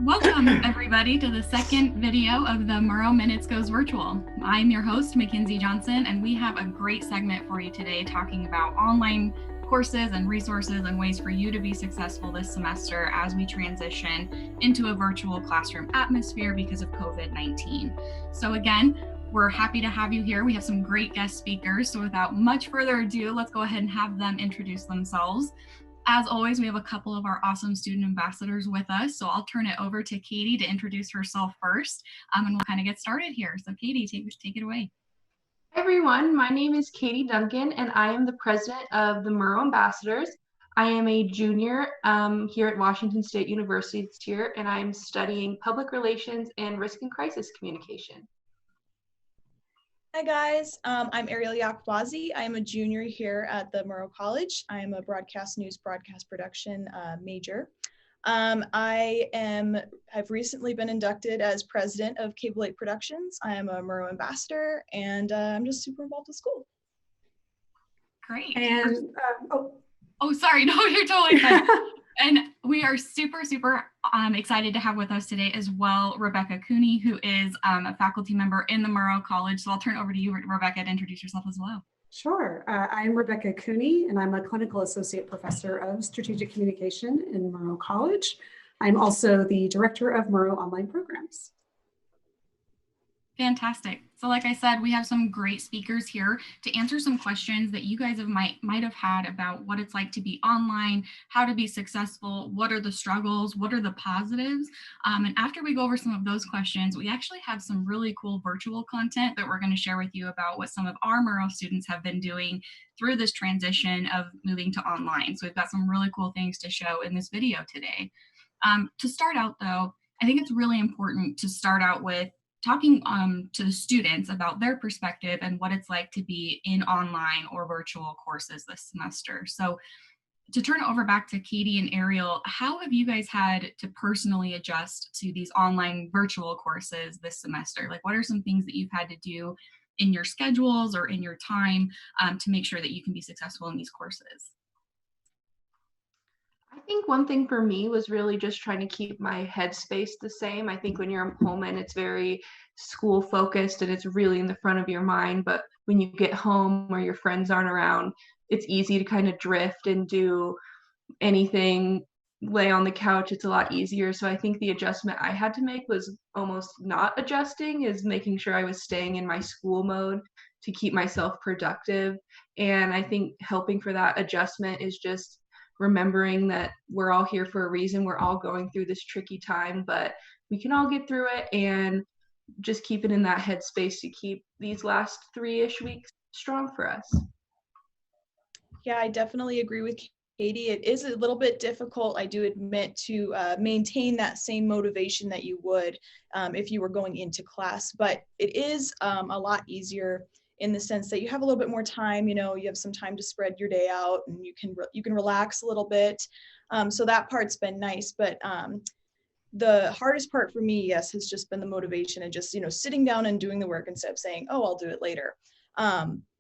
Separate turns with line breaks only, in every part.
Welcome everybody to the second video of the Murrow Minutes Goes Virtual. I'm your host, Mackenzie Johnson, and we have a great segment for you today talking about online courses and resources and ways for you to be successful this semester as we transition into a virtual classroom atmosphere because of COVID-19. So again, we're happy to have you here. We have some great guest speakers. So without much further ado, let's go ahead and have them introduce themselves. As always, we have a couple of our awesome student ambassadors with us. So I'll turn it over to Katie to introduce herself first, and we'll kind of get started here. So Katie, take it away.
Hi everyone, my name is Katie Duncan and I am the president of the Murrow Ambassadors. I am a junior here at Washington State University this year, and I'm studying public relations and risk and crisis communication.
Hi guys, I'm Ariel Yakwazi. I am a junior here at the Murrow College. I am a broadcast production major. I've recently been inducted as president of Cable 8 Productions. I am a Murrow ambassador, and I'm just super involved with school.
Great.
And
sorry, no, you're totally fine. And we are super excited to have with us today as well Rebecca Cooney, who is a faculty member in the Murrow College. So I'll turn it over to you, Rebecca, to introduce yourself as well.
Sure. I'm Rebecca Cooney, and I'm a clinical associate professor of strategic communication in Murrow College. I'm also the director of Murrow online programs.
Fantastic. So like I said, we have some great speakers here to answer some questions that you guys might have had about what it's like to be online, how to be successful, what are the struggles, what are the positives. And after we go over some of those questions, we actually have some really cool virtual content that we're going to share with you about what some of our Murrow students have been doing through this transition of moving to online. So we've got some really cool things to show in this video today. To start out though, I think it's really important to start out with talking to the students about their perspective and what it's like to be in online or virtual courses this semester. So to turn it over back to Katie and Ariel, how have you guys had to personally adjust to these online virtual courses this semester? Like, what are some things that you've had to do in your schedules or in your time to make sure that you can be successful in these courses?
I think one thing for me was really just trying to keep my headspace the same. I think when you're home and it's very school focused and it's really in the front of your mind, but when you get home or your friends aren't around, it's easy to kind of drift and do anything, lay on the couch. It's a lot easier. So I think the adjustment I had to make was almost not adjusting, is making sure I was staying in my school mode to keep myself productive. And I think helping for that adjustment is just remembering that we're all here for a reason. We're all going through this tricky time, but we can all get through it, and just keep it in that headspace to keep these last 3-ish weeks strong for us.
Yeah, I definitely agree with Katie. It is a little bit difficult, I do admit, to maintain that same motivation that you would if you were going into class, but it is a lot easier in the sense that you have a little bit more time. You know, you have some time to spread your day out, and you can relax a little bit. So that part's been nice, but the hardest part for me, yes, has just been the motivation and just, sitting down and doing the work instead of saying, oh, I'll do it later.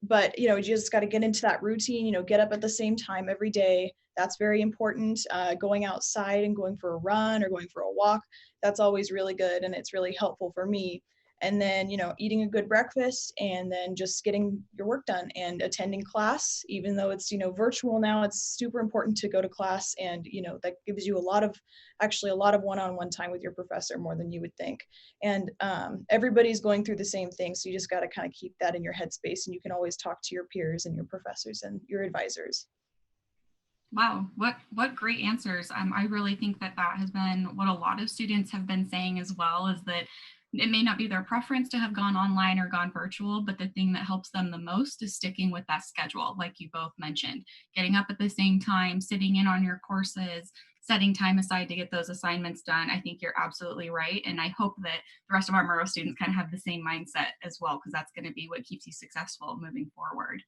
But, you just got to get into that routine, get up at the same time every day. That's very important. Going outside and going for a run or going for a walk, that's always really good. And it's really helpful for me. And then, eating a good breakfast, and then just getting your work done and attending class. Even though it's, virtual now, it's super important to go to class, and, that gives you a lot of one-on-one time with your professor, more than you would think. And everybody's going through the same thing. So you just got to kind of keep that in your headspace, and you can always talk to your peers and your professors and your advisors.
Wow, what great answers. I really think that has been what a lot of students have been saying as well, is that it may not be their preference to have gone online or gone virtual, but the thing that helps them the most is sticking with that schedule, like you both mentioned, getting up at the same time, sitting in on your courses, setting time aside to get those assignments done. I think you're absolutely right. And I hope that the rest of our Murrow students kind of have the same mindset as well, because that's going to be what keeps you successful moving forward.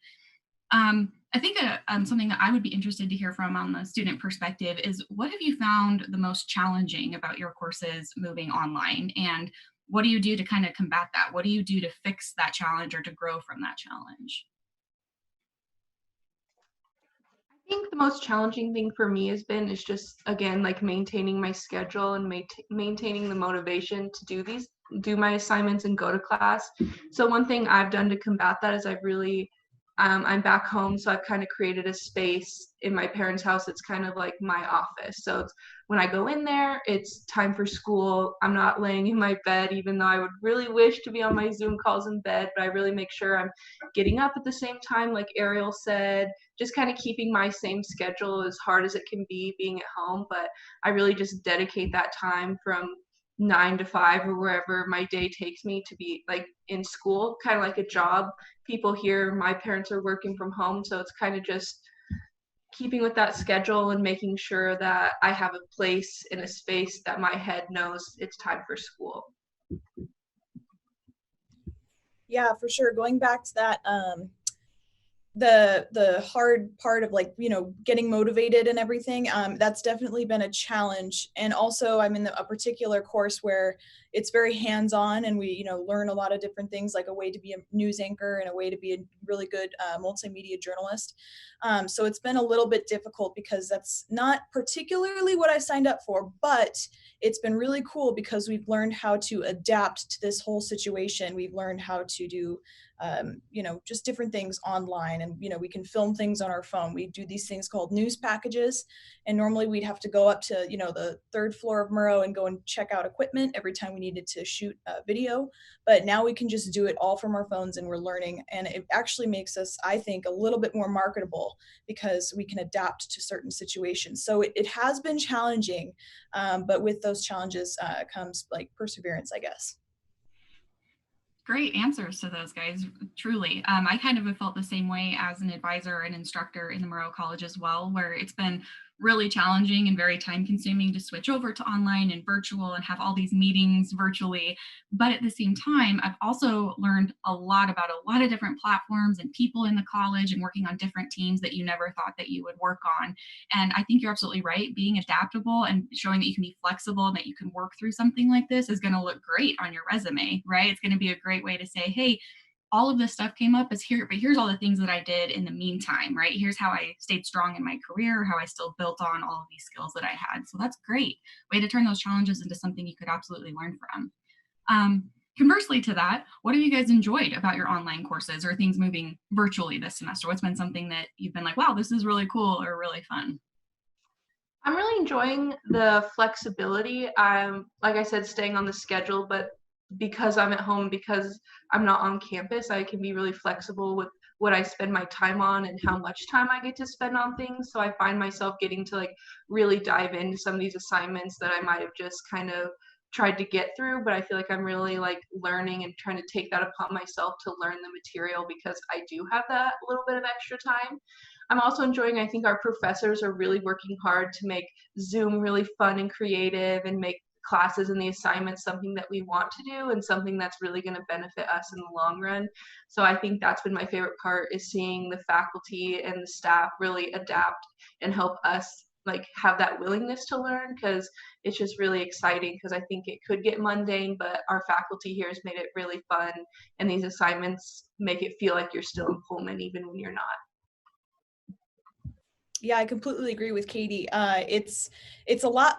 I think something that I would be interested to hear from on the student perspective is, what have you found the most challenging about your courses moving online? And what do you do to kind of combat that? What do you do to fix that challenge or to grow from that challenge?
think the most challenging thing for me is just again like maintaining my schedule and maintaining the motivation to do my assignments and go to class. So one thing I've done to combat that is I'm back home, so I've kind of created a space in my parents' house. It's kind of like my office. So when I go in there, it's time for school. I'm not laying in my bed, even though I would really wish to be on my Zoom calls in bed, but I really make sure I'm getting up at the same time, like Ariel said, just kind of keeping my same schedule as hard as it can be being at home. But I really just dedicate that time from 9 to 5 or wherever my day takes me to be like in school, kind of like a job. People here, my parents are working from home, so it's kind of just keeping with that schedule and making sure that I have a place in a space that my head knows it's time for school.
Yeah, for sure. Going back to that, the hard part of like, getting motivated and everything, that's definitely been a challenge. And also I'm in a particular course where it's very hands-on, and we learn a lot of different things, like a way to be a news anchor and a way to be a really good multimedia journalist. So it's been a little bit difficult because that's not particularly what I signed up for, but it's been really cool because we've learned how to adapt to this whole situation. We've learned how to do just different things online, and we can film things on our phone. We do these things called news packages, and normally we'd have to go up to the third floor of Murrow and go and check out equipment every time we needed to shoot a video. But now we can just do it all from our phones, and we're learning, and it actually makes us, I think, a little bit more marketable because we can adapt to certain situations. So it has been challenging, but with those challenges comes like perseverance, I guess.
Great answers to those, guys, truly. I kind of have felt the same way as an advisor and instructor in the Murrow College as well, where it's been really challenging and very time consuming to switch over to online and virtual and have all these meetings virtually. But at the same time, I've also learned a lot about a lot of different platforms and people in the college and working on different teams that you never thought that you would work on. And I think you're absolutely right. Being adaptable and showing that you can be flexible and that you can work through something like this is going to look great on your resume, right? It's going to be a great way to say, hey, all of this stuff came up as here, but here's all the things that I did in the meantime, right? Here's how I stayed strong in my career, how I still built on all of these skills that I had. So that's great. Way to turn those challenges into something you could absolutely learn from. Conversely to that, what have you guys enjoyed about your online courses or things moving virtually this semester? What's been something that you've been like, wow, this is really cool or really fun?
I'm really enjoying the flexibility. I'm, like I said, staying on the schedule, but because I'm at home, because I'm not on campus, I can be really flexible with what I spend my time on and how much time I get to spend on things. So I find myself getting to like really dive into some of these assignments that I might have just kind of tried to get through, but I feel like I'm really like learning and trying to take that upon myself to learn the material because I do have that little bit of extra time. I'm also enjoying, I think our professors are really working hard to make Zoom really fun and creative and make classes and the assignments something that we want to do and something that's really going to benefit us in the long run. So I think that's been my favorite part, is seeing the faculty and the staff really adapt and help us like have that willingness to learn, because it's just really exciting, because I think it could get mundane, but our faculty here has made it really fun, and these assignments make it feel like you're still in Pullman even when you're not.
Yeah, I completely agree with Katie. It's a lot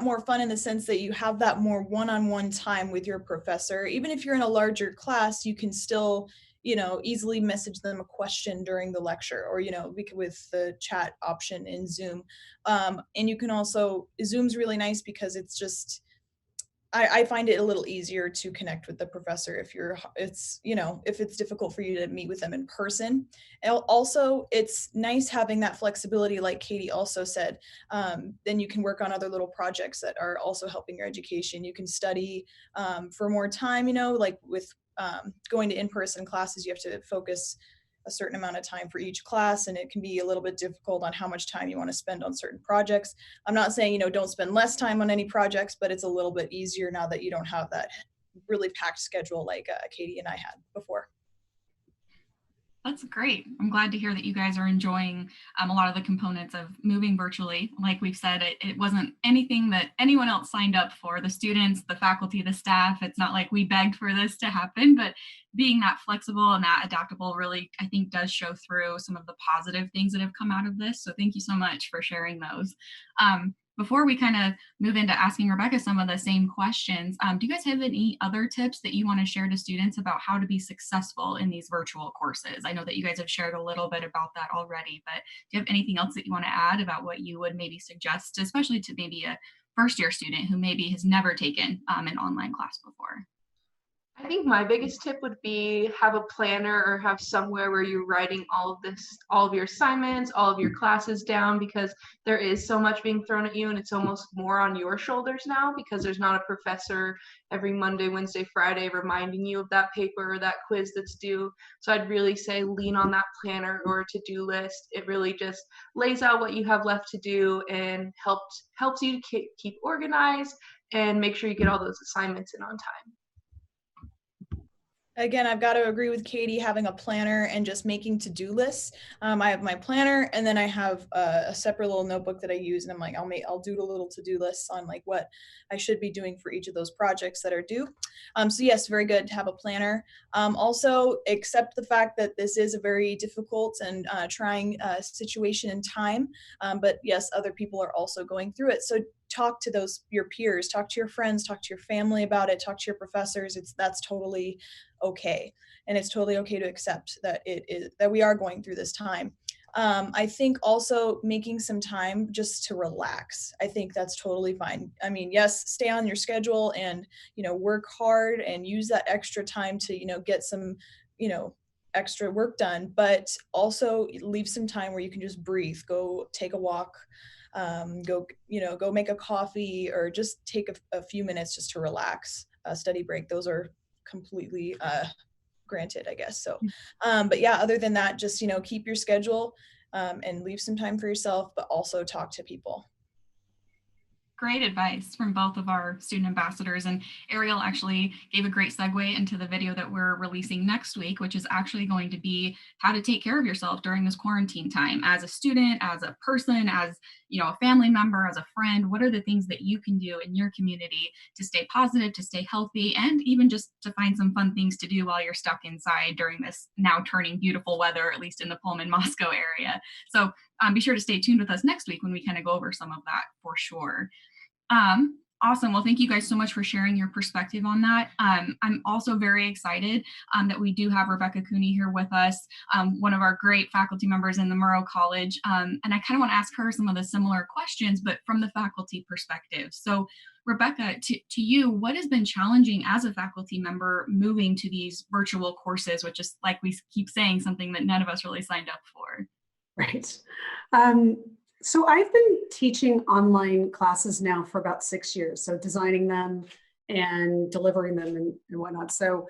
more fun in the sense that you have that more one-on-one time with your professor. Even if you're in a larger class, you can still, easily message them a question during the lecture, or, with the chat option in Zoom. And you can also, Zoom's really nice because it's just, I find it a little easier to connect with the professor if it's difficult for you to meet with them in person. And also, it's nice having that flexibility, like Katie also said. Then you can work on other little projects that are also helping your education. You can study for more time, like with going to in-person classes, you have to focus a certain amount of time for each class, and it can be a little bit difficult on how much time you want to spend on certain projects. I'm not saying, don't spend less time on any projects, but it's a little bit easier now that you don't have that really packed schedule like Katie and I had before.
That's great. I'm glad to hear that you guys are enjoying a lot of the components of moving virtually. Like we've said, it wasn't anything that anyone else signed up for. The students, the faculty, the staff, it's not like we begged for this to happen, but being that flexible and that adaptable really, I think, does show through some of the positive things that have come out of this. So thank you so much for sharing those. Before we kind of move into asking Rebecca some of the same questions, do you guys have any other tips that you want to share to students about how to be successful in these virtual courses? I know that you guys have shared a little bit about that already, but do you have anything else that you want to add about what you would maybe suggest, especially to maybe a first year student who maybe has never taken an online class before?
I think my biggest tip would be have a planner or have somewhere where you're writing all of your assignments, all of your classes down, because there is so much being thrown at you and it's almost more on your shoulders now because there's not a professor every Monday, Wednesday, Friday reminding you of that paper or that quiz that's due. So I'd really say lean on that planner or to-do list. It really just lays out what you have left to do and helps you to keep organized and make sure you get all those assignments in on time.
Again, I've got to agree with Katie, having a planner and just making to-do lists. I have my planner, and then I have a separate little notebook that I use, and I'll do a little to-do lists on like what I should be doing for each of those projects that are due. So yes, very good to have a planner. Also, accept the fact that this is a very difficult and trying situation in time, but yes, other people are also going through it. So talk to your peers, talk to your friends, talk to your family about it, talk to your professors. That's totally okay. And it's totally okay to accept that that we are going through this time. I think also making some time just to relax. I think that's totally fine. I mean, yes, stay on your schedule and, work hard and use that extra time to, get some, extra work done, but also leave some time where you can just breathe, go take a walk, go make a coffee, or just take a few minutes just to relax. A study break, those are completely granted, I guess. So, but yeah, other than that, just, keep your schedule and leave some time for yourself, but also talk to people.
Great advice from both of our student ambassadors, and Ariel actually gave a great segue into the video that we're releasing next week, which is actually going to be how to take care of yourself during this quarantine time as a student, as a person, as a family member, as a friend. What are the things that you can do in your community to stay positive, to stay healthy, and even just to find some fun things to do while you're stuck inside during this now turning beautiful weather, at least in the Pullman Moscow area. So be sure to stay tuned with us next week when we kind of go over some of that for sure. Awesome. Well, thank you guys so much for sharing your perspective on that. I'm also very excited that we do have Rebecca Cooney here with us, one of our great faculty members in the Murrow College. And I kind of want to ask her some of the similar questions, but from the faculty perspective. So Rebecca, to you, what has been challenging as a faculty member moving to these virtual courses, which is, like we keep saying, something that none of us really signed up for?
Right. So I've been teaching online classes now for about 6 years, so designing them and delivering them and whatnot. So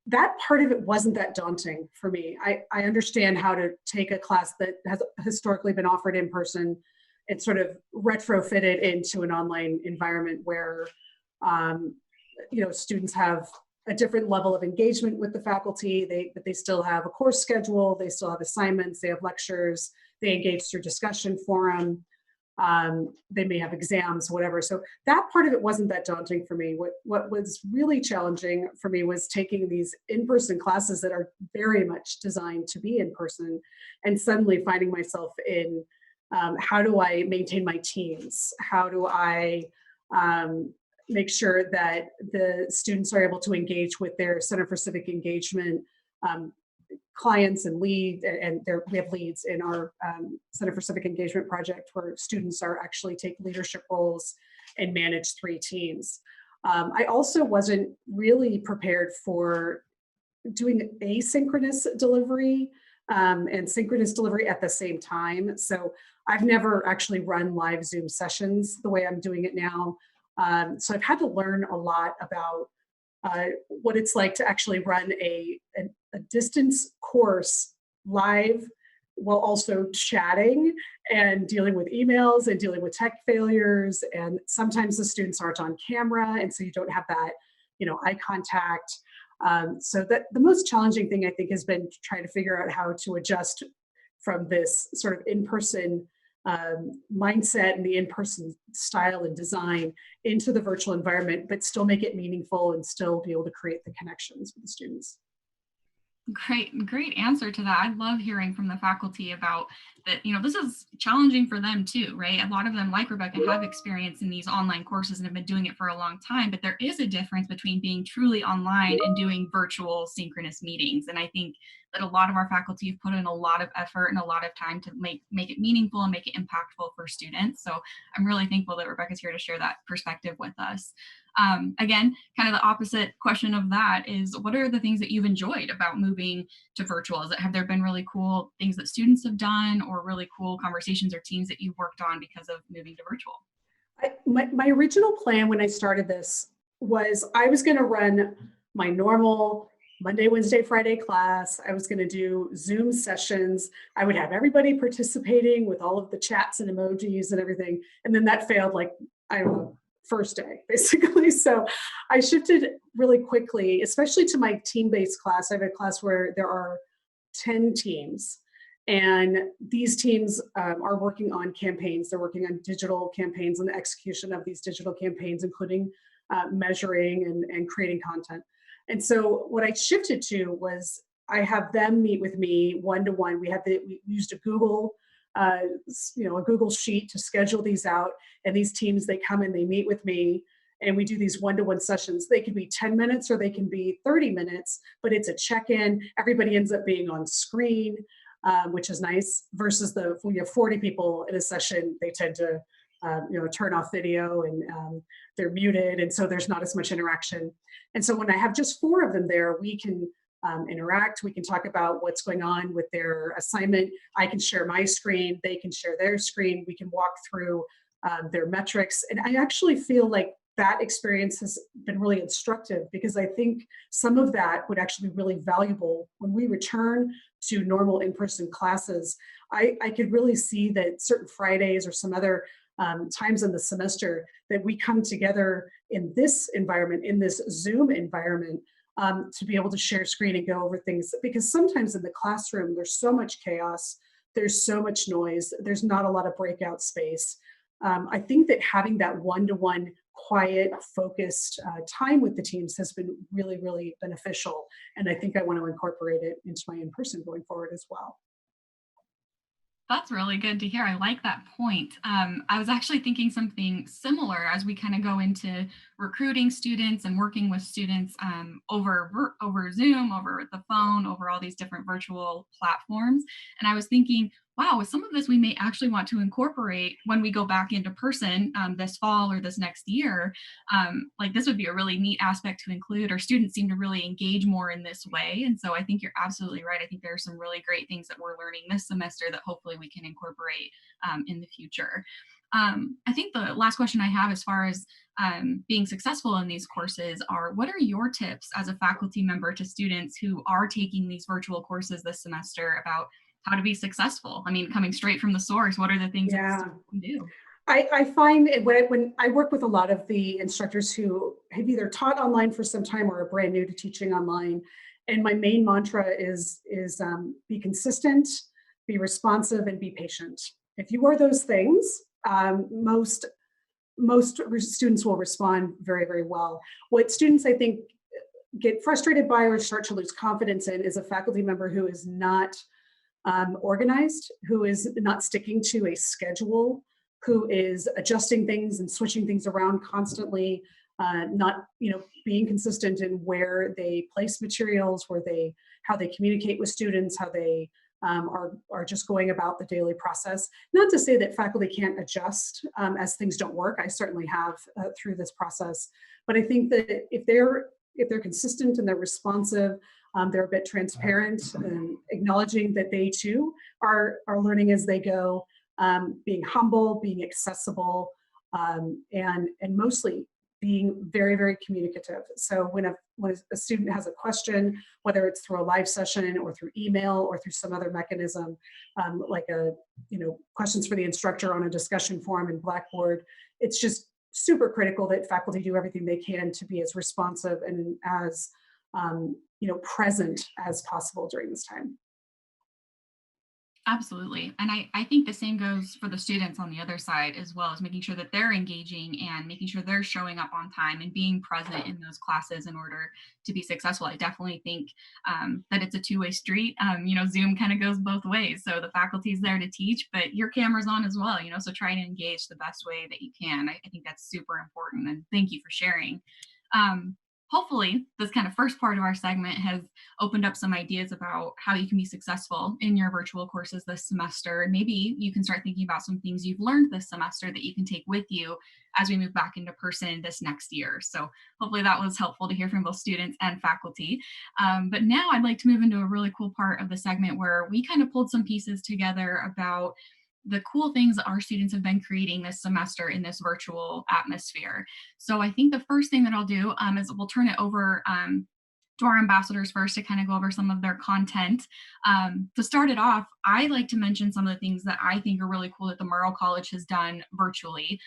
that part of it wasn't that daunting for me. I understand how to take a class that has historically been offered in person and sort of retrofit it into an online environment where students have a different level of engagement with the faculty, but they still have a course schedule, they still have assignments, they have lectures, they engage through discussion forum, they may have exams, whatever. So that part of it wasn't that daunting for me. What was really challenging for me was taking these in-person classes that are very much designed to be in person and suddenly finding myself in how do I maintain my teams? How do I make sure that the students are able to engage with their Center for Civic Engagement clients and we have leads in our Center for Civic Engagement project where students are actually take leadership roles and manage 3 teams. I also wasn't really prepared for doing asynchronous delivery and synchronous delivery at the same time. So I've never actually run live Zoom sessions the way I'm doing it now. So I've had to learn a lot about what it's like to actually run a distance course live while also chatting and dealing with emails and dealing with tech failures. And sometimes the students aren't on camera, and so you don't have that, eye contact. So that the most challenging thing I think has been trying to figure out how to adjust from this sort of in-person mindset and the in-person style and design into the virtual environment, but still make it meaningful and still be able to create the connections with the students.
Great answer to that. I love hearing from the faculty about that. This is challenging for them too, right? A lot of them, like Rebecca, have experience in these online courses and have been doing it for a long time, but there is a difference between being truly online and doing virtual synchronous meetings. And I think that a lot of our faculty have put in a lot of effort and a lot of time to make it meaningful and make it impactful for students. So I'm really thankful that Rebecca's here to share that perspective with us. Again, kind of the opposite question of that is, what are the things that you've enjoyed about moving to virtual? Have there been really cool things that students have done, or really cool conversations or teams that you've worked on because of moving to virtual?
My original plan when I started this was I was going to run my normal Monday, Wednesday, Friday class. I was going to do Zoom sessions. I would have everybody participating with all of the chats and emojis and everything. And then that failed, like, I don't know, first day, basically. So I shifted really quickly, especially to my team-based class. I have a class where there are 10 teams, and these teams are working on campaigns. They're working on digital campaigns and the execution of these digital campaigns, including measuring and creating content. And so what I shifted to was I have them meet with me one-to-one. We used a Google a Google sheet to schedule these out. And these teams, they come and they meet with me, and we do these one-to-one sessions. They can be 10 minutes or they can be 30 minutes, but it's a check-in. Everybody ends up being on screen, which is nice, versus when you have 40 people in a session, they tend to turn off video and they're muted. And so there's not as much interaction. And so when I have just 4 of them there, we can interact. We can talk about what's going on with their assignment. I can share my screen. They can share their screen. We can walk through their metrics. And I actually feel like that experience has been really instructive, because I think some of that would actually be really valuable when we return to normal in-person classes. I could really see that certain Fridays or some other times in the semester that we come together in this environment, in this Zoom environment, to be able to share screen and go over things. Because sometimes in the classroom, there's so much chaos, there's so much noise, there's not a lot of breakout space. I think that having that one-to-one, quiet, focused time with the teams has been really, really beneficial. And I think I want to incorporate it into my in-person going forward as well.
That's really good to hear. I like that point. I was actually thinking something similar as we kind of go into recruiting students and working with students over Zoom, over the phone, over all these different virtual platforms. And I was thinking, wow, with some of this we may actually want to incorporate when we go back into person this fall or this next year. Like, this would be a really neat aspect to include. Our students seem to really engage more in this way. And so I think you're absolutely right. I think there are some really great things that we're learning this semester that hopefully we can incorporate in the future. I think the last question I have as far as being successful in these courses are, what are your tips as a faculty member to students who are taking these virtual courses this semester about how to be successful? I mean, coming straight from the source, what are the things that students can do?
I find when I work with a lot of the instructors who have either taught online for some time or are brand new to teaching online, and my main mantra is be consistent, be responsive, and be patient. If you are those things, most students will respond very, very well. What students, I think, get frustrated by or start to lose confidence in is a faculty member who is not organized, who is not sticking to a schedule, who is adjusting things and switching things around constantly, not being consistent in where they place materials, how they communicate with students, how they are just going about the daily process. Not to say that faculty can't adjust as things don't work. I certainly have through this process, but I think that if they're consistent and they're responsive, they're a bit transparent, and acknowledging that they too are learning as they go, being humble, being accessible, and mostly being very, very communicative. So when a student has a question, whether it's through a live session or through email or through some other mechanism, like questions for the instructor on a discussion forum in Blackboard, it's just super critical that faculty do everything they can to be as responsive and as present as possible during this time.
Absolutely. And I think the same goes for the students on the other side as well, as making sure that they're engaging and making sure they're showing up on time and being present in those classes in order to be successful. I definitely think that it's a two-way street. Zoom kind of goes both ways. So the faculty is there to teach, but your camera's on as well, so try to engage the best way that you can. I think that's super important. And thank you for sharing. Hopefully, this kind of first part of our segment has opened up some ideas about how you can be successful in your virtual courses this semester. And maybe you can start thinking about some things you've learned this semester that you can take with you as we move back into person this next year. So hopefully that was helpful to hear from both students and faculty. But now I'd like to move into a really cool part of the segment where we kind of pulled some pieces together about the cool things that our students have been creating this semester in this virtual atmosphere. So I think the first thing that I'll do is we'll turn it over to our ambassadors first to kind of go over some of their content. To start it off, I like to mention some of the things that I think are really cool that the Murrow College has done virtually.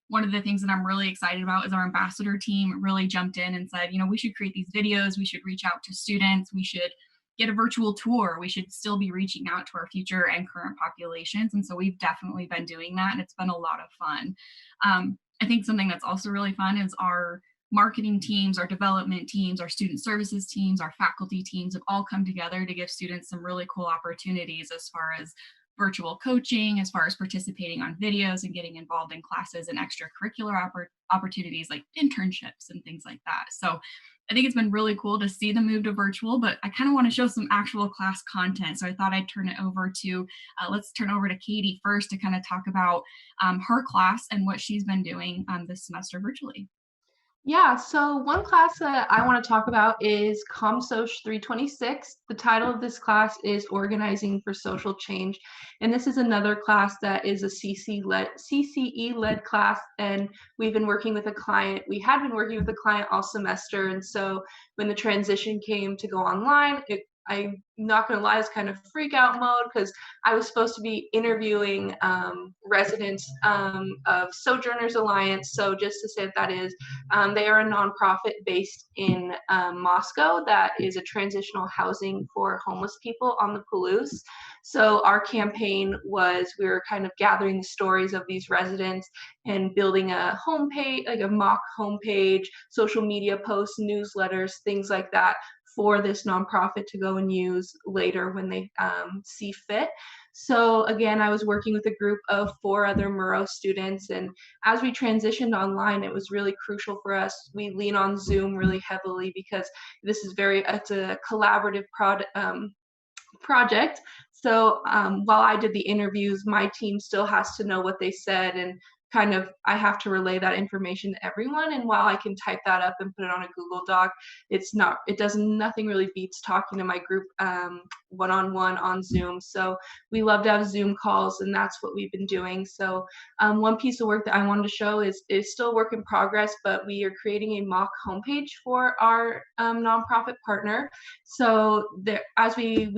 One of the things that I'm really excited about is our ambassador team really jumped in and said, we should create these videos, we should reach out to students, we should get a virtual tour, we should still be reaching out to our future and current populations. And so we've definitely been doing that, and it's been a lot of fun. I think something that's also really fun is our marketing teams, our development teams, our student services teams, our faculty teams have all come together to give students some really cool opportunities as far as virtual coaching, as far as participating on videos and getting involved in classes and extracurricular opportunities like internships and things like that. So I think it's been really cool to see the move to virtual, but I kind of want to show some actual class content. So I thought I'd turn it over to, let's turn over to Katie first to kind of talk about her class and what she's been doing this semester virtually.
Yeah, so one class that I want to talk about is COMSOC 326. The title of this class is Organizing for Social Change. And this is another class that is a CCE-led class. And we've been working with a client. We had been working with a client all semester. And so when the transition came to go online, I'm not going to lie, it's kind of freak out mode because I was supposed to be interviewing residents of Sojourners Alliance. So just to say what that is, they are a nonprofit based in Moscow that is a transitional housing for homeless people on the Palouse. So our campaign was we were kind of gathering the stories of these residents and building a homepage, like a mock homepage, social media posts, newsletters, things like that for this nonprofit to go and use later when they see fit. So again, I was working with a group of 4 other Murrow students, and as we transitioned online, it was really crucial for us. We lean on Zoom really heavily because it's a collaborative project. So while I did the interviews, my team still has to know what they said, and kind of I have to relay that information to everyone. And while I can type that up and put it on a Google Doc, nothing really beats talking to my group one-on-one on Zoom. So we love to have Zoom calls, and that's what we've been doing. So one piece of work that I wanted to show is still a work in progress, but we are creating a mock homepage for our nonprofit partner. So as we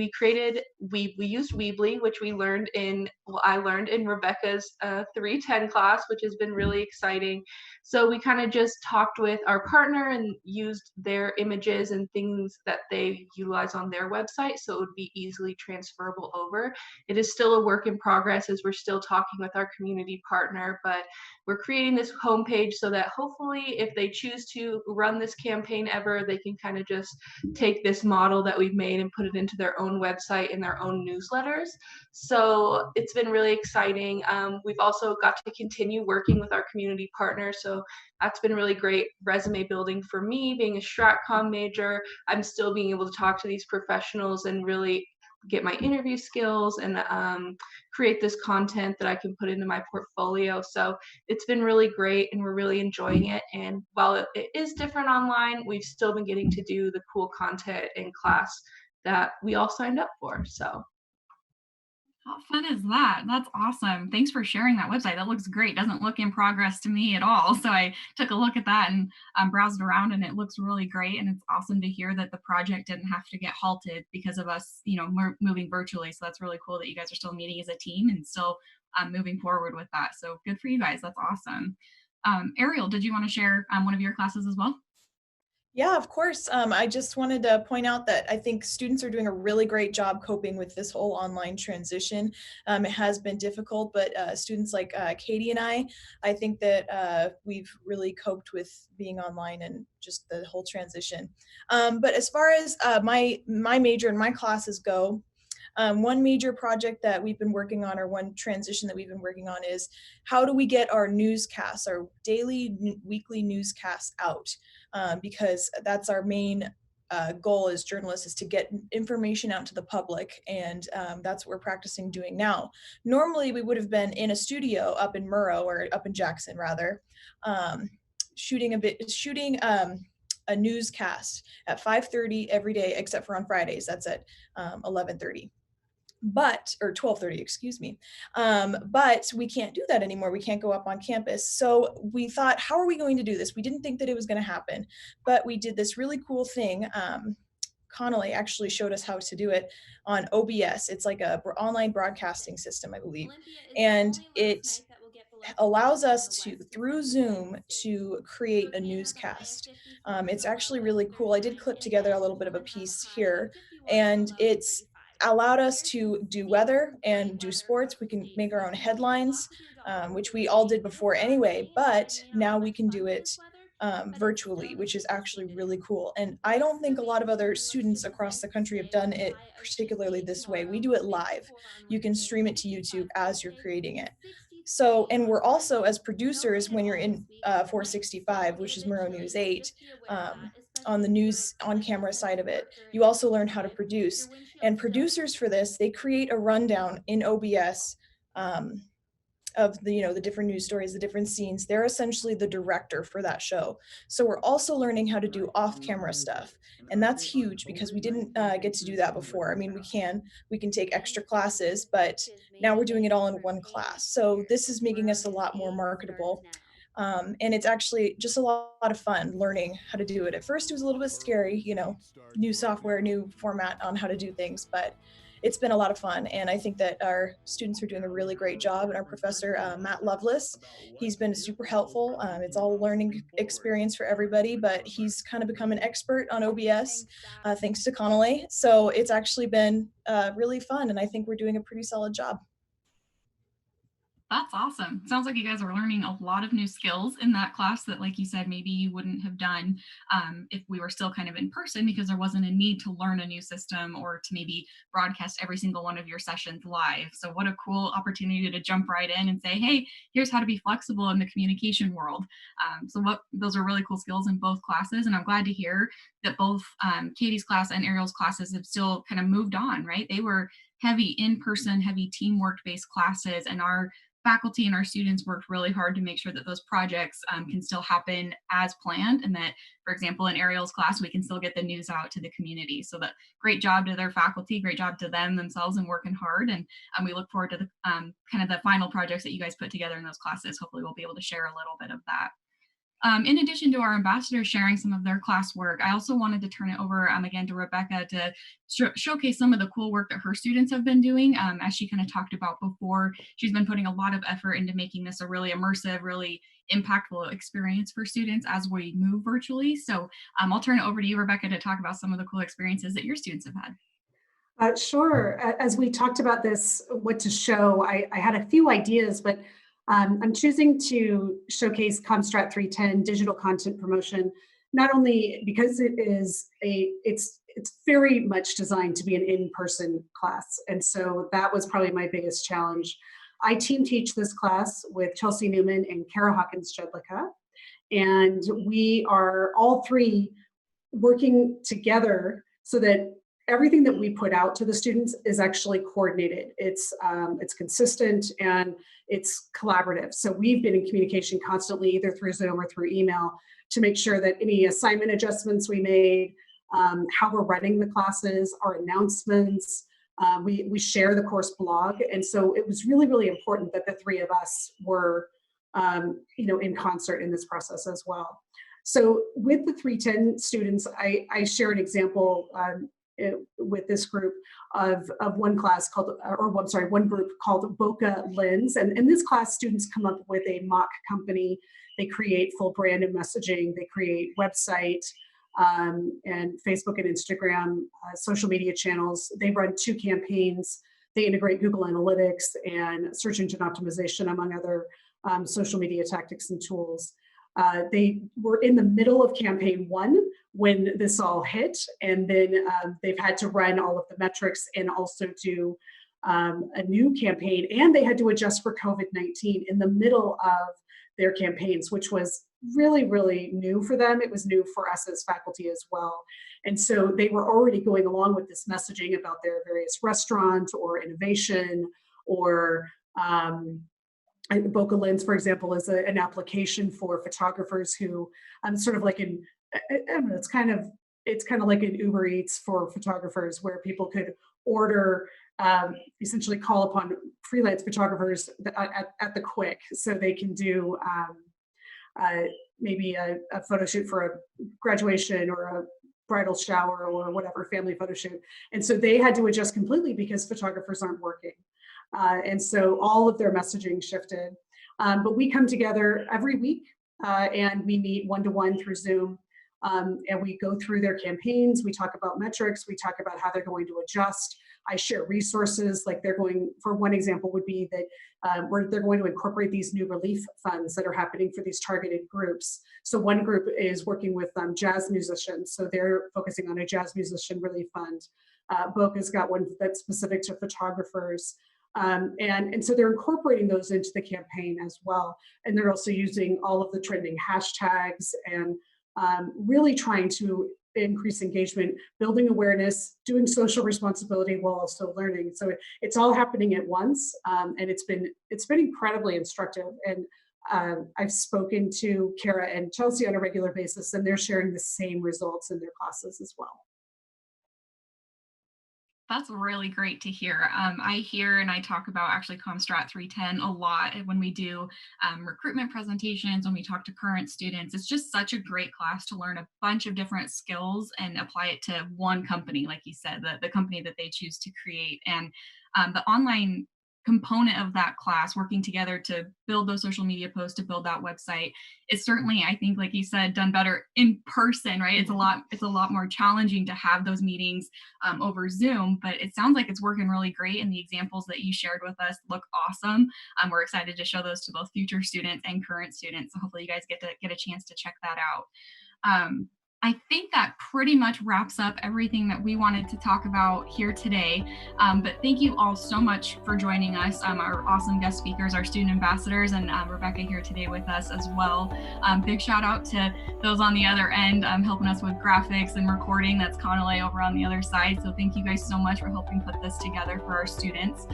used Weebly, which I learned in Rebecca's 310 class, which has been really exciting. So we kind of just talked with our partner and used their images and things that they utilize on their website, so it would be easily transferable over. It is still a work in progress as we're still talking with our community partner, but we're creating this homepage so that hopefully if they choose to run this campaign ever, they can kind of just take this model that we've made and put it into their own website and their own newsletters. So it's been really exciting. We've also got to continue working with our community partners. So that's been really great resume building for me. Being a StratCom major, I'm still being able to talk to these professionals and really get my interview skills and create this content that I can put into my portfolio. So it's been really great and we're really enjoying it. And while it is different online, we've still been getting to do the cool content in class that we all signed up for. So
How fun is that? That's awesome. Thanks for sharing that website. That looks great. Doesn't look in progress to me at all. So I took a look at that and browsed around, and it looks really great. And it's awesome to hear that the project didn't have to get halted because of us, moving virtually. So that's really cool that you guys are still meeting as a team and still moving forward with that. So good for you guys. That's awesome. Ariel, did you want to share one of your classes as well?
Yeah, of course. I just wanted to point out that I think students are doing a really great job coping with this whole online transition. It has been difficult, but students like Katie and I think that we've really coped with being online and just the whole transition. But as far as my major and my classes go, one major project that we've been working on, or one transition that we've been working on, is how do we get our newscasts, our daily, weekly newscasts out? Because that's our main goal as journalists, is to get information out to the public, and that's what we're practicing doing now. Normally, we would have been in a studio up in Murrow, or up in Jackson rather, um, shooting a newscast at 5:30 every day, except for on Fridays. That's at 11:30, but or 12:30, excuse me. But we can't do that anymore. We can't go up on campus. So we thought, how are we going to do this? We didn't think that it was going to happen, but we did this really cool thing. Connolly actually showed us how to do it on OBS. It's like a online broadcasting system, I believe, and it allows us to, through Zoom, to create a newscast. It's actually really cool. I did clip together a little bit of a piece here, and it's allowed us to do weather and do sports. We can make our own headlines, which we all did before anyway, but now we can do it virtually, which is actually really cool. And I don't think a lot of other students across the country have done it particularly this way. We do it live. You can stream it to YouTube as you're creating it. So, and we're also, as producers, when you're in 465, which is Murrow News 8, on the news on camera side of it, you also learn how to produce. And producers for this, they create a rundown in OBS of the, the different news stories, the different scenes. They're essentially the director for that show. So we're also learning how to do off-camera stuff, and that's huge because we didn't get to do that before. I mean, we can take extra classes, but now we're doing it all in one class. So this is making us a lot more marketable. And it's actually just a lot of fun learning how to do it. At first, it was a little bit scary, new software, new format on how to do things, but it's been a lot of fun. And I think that our students are doing a really great job. And our professor, Matt Lovelace, he's been super helpful. It's all a learning experience for everybody, but he's kind of become an expert on OBS, thanks to Connolly. So it's actually been really fun. And I think we're doing a pretty solid job.
That's awesome. Sounds like you guys are learning a lot of new skills in that class that, like you said, maybe you wouldn't have done if we were still kind of in person, because there wasn't a need to learn a new system or to maybe broadcast every single one of your sessions live. So what a cool opportunity to jump right in and say, hey, here's how to be flexible in the communication world. Those are really cool skills in both classes. And I'm glad to hear that both Katie's class and Ariel's classes have still kind of moved on, right? They were heavy in-person, heavy teamwork-based classes, and our faculty and our students worked really hard to make sure that those projects can still happen as planned, and that, for example, in Ariel's class, we can still get the news out to the community. So that great job to their faculty, great job to them themselves and working hard. And we look forward to the kind of the final projects that you guys put together in those classes. Hopefully we'll be able to share a little bit of that. In addition to our ambassadors sharing some of their classwork, I also wanted to turn it over again to Rebecca to showcase some of the cool work that her students have been doing. As she kind of talked about before, she's been putting a lot of effort into making this a really immersive, really impactful experience for students as we move virtually. So I'll turn it over to you, Rebecca, to talk about some of the cool experiences that your students have had.
Sure. As we talked about this, what to show, I had a few ideas, but I'm choosing to showcase COMSTRAT 310 digital content promotion, not only because it's very much designed to be an in-person class. And so that was probably my biggest challenge. I team teach this class with Chelsea Newman and Kara Hawkins-Jedlicka, and we are all three working together so that everything that we put out to the students is actually coordinated. It's consistent and it's collaborative. So we've been in communication constantly, either through Zoom or through email, to make sure that any assignment adjustments we made, how we're running the classes, our announcements, we share the course blog. And so it was really, really important that the three of us were in concert in this process as well. So with the 310 students, I share an example with this group of one class called, one group called Boca Lens. And in this class, students come up with a mock company. They create full brand and messaging. They create website. and Facebook and Instagram social media channels. They run 2 campaigns. They integrate Google Analytics and search engine optimization, among other social media tactics and tools. They were in the middle of campaign 1 when this all hit, and then they've had to run all of the metrics and also do a new campaign, and they had to adjust for COVID-19 in the middle of their campaigns, which was really, really new for them. It was new for us as faculty as well. And so they were already going along with this messaging about their various restaurants or innovation, or Boca Lens, for example, is an application for photographers who sort of like I don't know, it's kind of like an Uber Eats for photographers, where people could order, essentially call upon freelance photographers at the quick, so they can do maybe a photo shoot for a graduation or a bridal shower or whatever, family photo shoot. And so they had to adjust completely because photographers aren't working. And so all of their messaging shifted. But we come together every week and we meet one-to-one through Zoom. And we go through their campaigns. We talk about metrics. We talk about how they're going to adjust. I share resources, like they're going, for one example would be that they're going to incorporate these new relief funds that are happening for these targeted groups. So one group is working with jazz musicians. So they're focusing on a jazz musician relief fund. Boca's got one that's specific to photographers. And so they're incorporating those into the campaign as well. And they're also using all of the trending hashtags and really trying to increase engagement, building awareness, doing social responsibility while also learning. So it's all happening at once, and it's been incredibly instructive. And I've spoken to Kara and Chelsea on a regular basis, and they're sharing the same results in their classes as well.
That's really great to hear. I hear and I talk about actually COMSTRAT 310 a lot when we do recruitment presentations, when we talk to current students. It's just such a great class to learn a bunch of different skills and apply it to one company, like you said, the company that they choose to create. And the online component of that class, working together to build those social media posts, to build that website, is certainly, I think, like you said, done better in person, right? It's a lot more challenging to have those meetings over Zoom, but it sounds like it's working really great. And the examples that you shared with us look awesome. We're excited to show those to both future students and current students. So hopefully you guys get a chance to check that out. I think that pretty much wraps up everything that we wanted to talk about here today. But thank you all so much for joining us, our awesome guest speakers, our student ambassadors, and Rebecca here today with us as well. Big shout out to those on the other end helping us with graphics and recording. That's Conole over on the other side. So thank you guys so much for helping put this together for our students.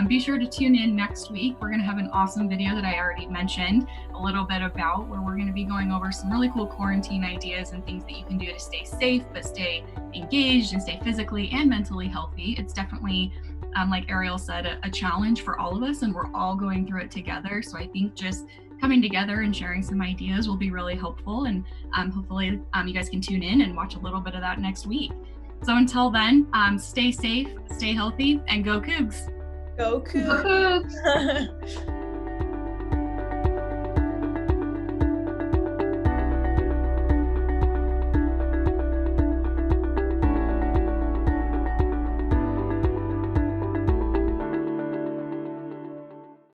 Be sure to tune in next week. We're going to have an awesome video that I already mentioned a little bit about, where we're going to be going over some really cool quarantine ideas and things that you can do to stay safe, but stay engaged and stay physically and mentally healthy. It's definitely, like Ariel said, a challenge for all of us, and we're all going through it together. So I think just coming together and sharing some ideas will be really helpful. And hopefully you guys can tune in and watch a little bit of that next week. So until then, stay safe, stay healthy, and go Cougs.
Go Cougs.